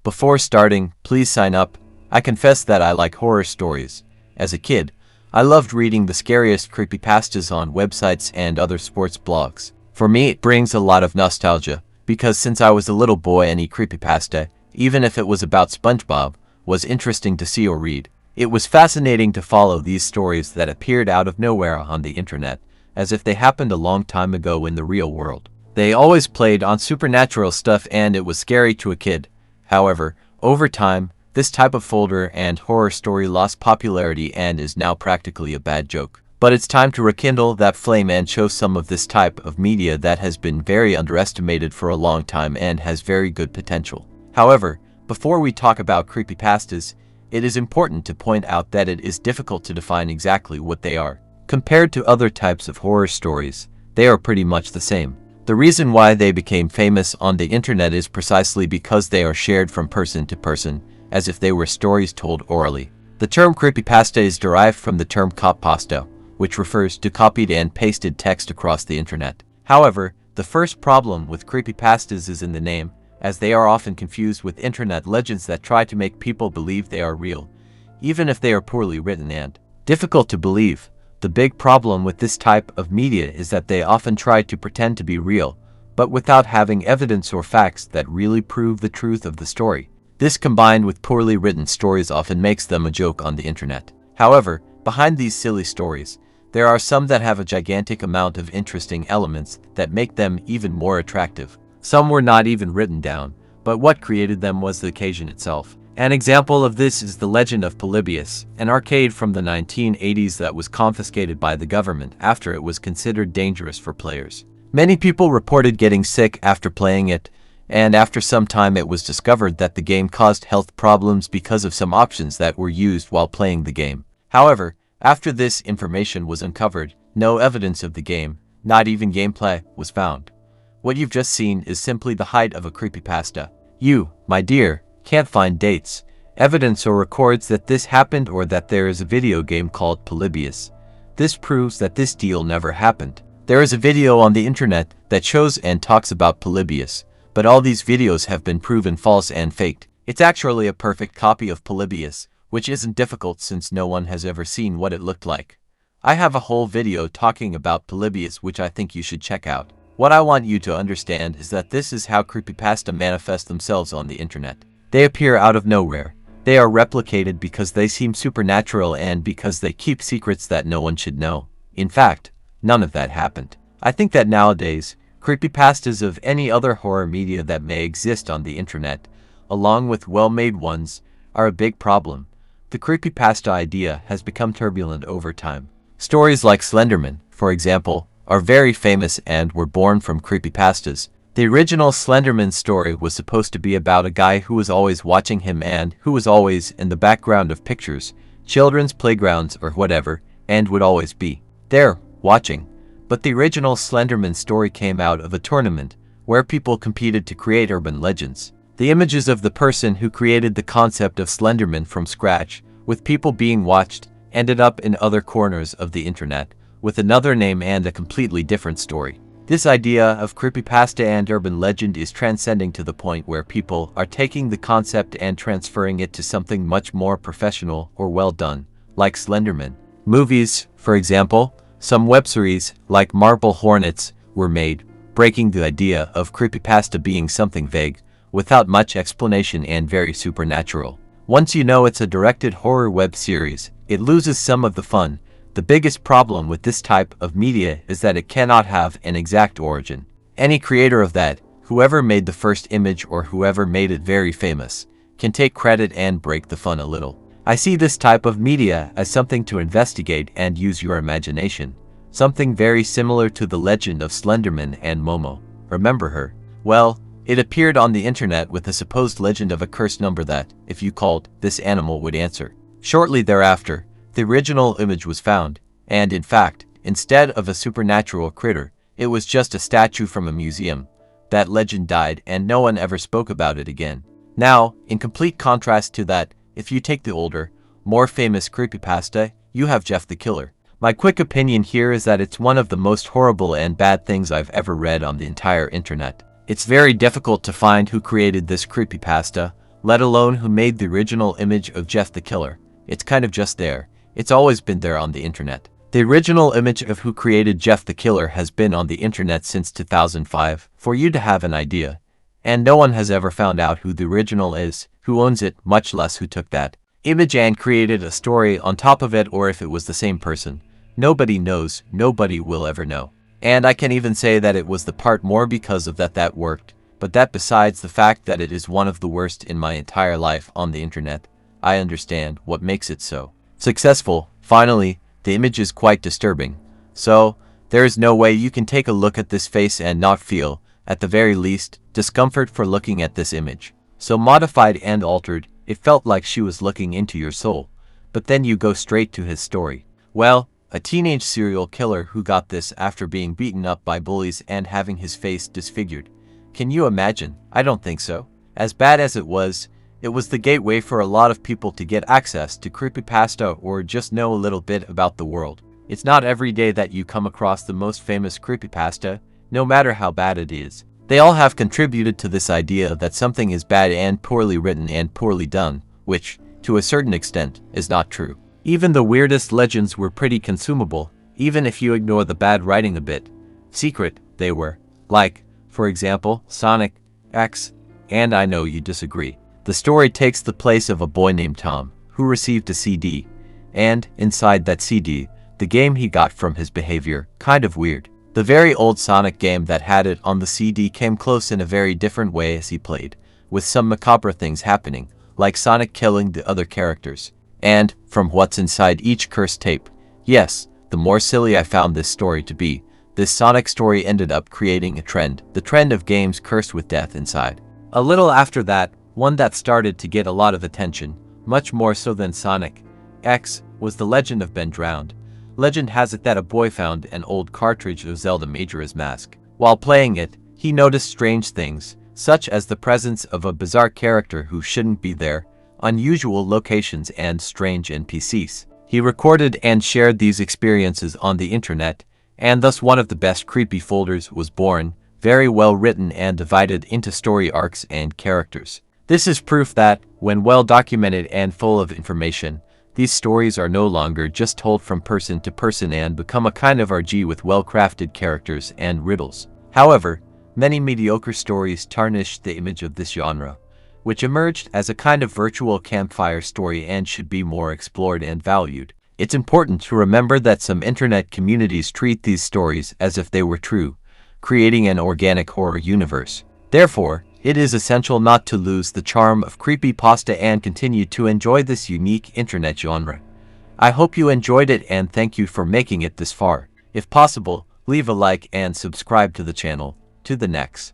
Before starting, please sign up. I confess that I like horror stories. As a kid, I loved reading the scariest creepypastas on websites and other sports blogs. For me, it brings a lot of nostalgia, because since I was a little boy, any creepypasta, even if it was about SpongeBob, was interesting to see or read. It was fascinating to follow these stories that appeared out of nowhere on the internet, as if they happened a long time ago in the real world. They always played on supernatural stuff and it was scary to a kid. However, over time, this type of folder and horror story lost popularity and is now practically a bad joke. But it's time to rekindle that flame and show some of this type of media that has been very underestimated for a long time and has very good potential. However, before we talk about creepypastas, it is important to point out that it is difficult to define exactly what they are. Compared to other types of horror stories, they are pretty much the same. The reason why they became famous on the internet is precisely because they are shared from person to person, as if they were stories told orally. The term creepypasta is derived from the term copypasta, which refers to copied and pasted text across the internet. However, the first problem with creepypastas is in the name, as they are often confused with internet legends that try to make people believe they are real, even if they are poorly written and difficult to believe. The big problem with this type of media is that they often try to pretend to be real, but without having evidence or facts that really prove the truth of the story. This combined with poorly written stories often makes them a joke on the internet. However, behind these silly stories, there are some that have a gigantic amount of interesting elements that make them even more attractive. Some were not even written down, but what created them was the occasion itself. An example of this is the legend of Polybius, an arcade from the 1980s that was confiscated by the government after it was considered dangerous for players. Many people reported getting sick after playing it, and after some time it was discovered that the game caused health problems because of some options that were used while playing the game. However, after this information was uncovered, no evidence of the game, not even gameplay, was found. What you've just seen is simply the height of a creepypasta. You, my dear, can't find dates, evidence or records that this happened or that there is a video game called Polybius. This proves that this deal never happened. There is a video on the internet that shows and talks about Polybius, but all these videos have been proven false and faked. It's actually a perfect copy of Polybius, which isn't difficult since no one has ever seen what it looked like. I have a whole video talking about Polybius which I think you should check out. What I want you to understand is that this is how creepypasta manifest themselves on the internet. They appear out of nowhere. They are replicated because they seem supernatural and because they keep secrets that no one should know. In fact, none of that happened. I think that nowadays, creepypastas of any other horror media that may exist on the internet, along with well-made ones, are a big problem. The creepypasta idea has become turbulent over time. Stories like Slenderman, for example, are very famous and were born from creepypastas. The original Slenderman story was supposed to be about a guy who was always watching him and who was always in the background of pictures, children's playgrounds or whatever, and would always be there, watching. But the original Slenderman story came out of a tournament where people competed to create urban legends. The images of the person who created the concept of Slenderman from scratch, with people being watched, ended up in other corners of the internet, with another name and a completely different story. This idea of creepypasta and urban legend is transcending to the point where people are taking the concept and transferring it to something much more professional or well done, like Slenderman. Movies, for example, some web series, like Marble Hornets, were made, breaking the idea of creepypasta being something vague, without much explanation and very supernatural. Once you know it's a directed horror web series, it loses some of the fun. The biggest problem with this type of media is that it cannot have an exact origin. Any creator of that, whoever made the first image or whoever made it very famous, can take credit and break the fun a little. I see this type of media as something to investigate and use your imagination. Something very similar to the legend of Slenderman and Momo. Remember her? Well, it appeared on the internet with a supposed legend of a cursed number that, if you called, this animal would answer. Shortly thereafter, the original image was found, and in fact, instead of a supernatural critter, it was just a statue from a museum. That legend died and no one ever spoke about it again. Now, in complete contrast to that, if you take the older, more famous creepypasta, you have Jeff the Killer. My quick opinion here is that it's one of the most horrible and bad things I've ever read on the entire internet. It's very difficult to find who created this creepypasta, let alone who made the original image of Jeff the Killer. It's kind of just there. It's always been there on the internet. The original image of who created Jeff the Killer has been on the internet since 2005, for you to have an idea. And no one has ever found out who the original is, who owns it, much less who took that image and created a story on top of it, or if it was the same person. Nobody knows, nobody will ever know. And I can even say that it was the part more because of that worked, but that besides the fact that it is one of the worst in my entire life on the internet, I understand what makes it so successful. Finally, the image is quite disturbing. So, there is no way you can take a look at this face and not feel, at the very least, discomfort for looking at this image. So modified and altered, it felt like she was looking into your soul. But then you go straight to his story. Well, a teenage serial killer who got this after being beaten up by bullies and having his face disfigured. Can you imagine? I don't think so. As bad as it was the gateway for a lot of people to get access to creepypasta or just know a little bit about the world. It's not every day that you come across the most famous creepypasta, no matter how bad it is. They all have contributed to this idea that something is bad and poorly written and poorly done, which, to a certain extent, is not true. Even the weirdest legends were pretty consumable, even if you ignore the bad writing a bit. Secret, they were. Like, for example, Sonic X, and I know you disagree. The story takes the place of a boy named Tom, who received a CD, and, inside that CD, the game he got from his behavior, kind of weird. The very old Sonic game that had it on the CD came close in a very different way as he played, with some macabre things happening, like Sonic killing the other characters. And, from what's inside each cursed tape, yes, the more silly I found this story to be, this Sonic story ended up creating a trend, the trend of games cursed with death inside. A little after that, one that started to get a lot of attention, much more so than Sonic X, was The Legend of Ben Drowned. Legend has it that a boy found an old cartridge of Zelda Majora's Mask. While playing it, he noticed strange things, such as the presence of a bizarre character who shouldn't be there, unusual locations and strange NPCs. He recorded and shared these experiences on the internet, and thus one of the best creepy folders was born, very well written and divided into story arcs and characters. This is proof that, when well documented and full of information, these stories are no longer just told from person to person and become a kind of RG with well-crafted characters and riddles. However, many mediocre stories tarnish the image of this genre, which emerged as a kind of virtual campfire story and should be more explored and valued. It's important to remember that some internet communities treat these stories as if they were true, creating an organic horror universe. Therefore, it is essential not to lose the charm of creepypasta and continue to enjoy this unique internet genre. I hope you enjoyed it and thank you for making it this far. If possible, leave a like and subscribe to the channel. To the next.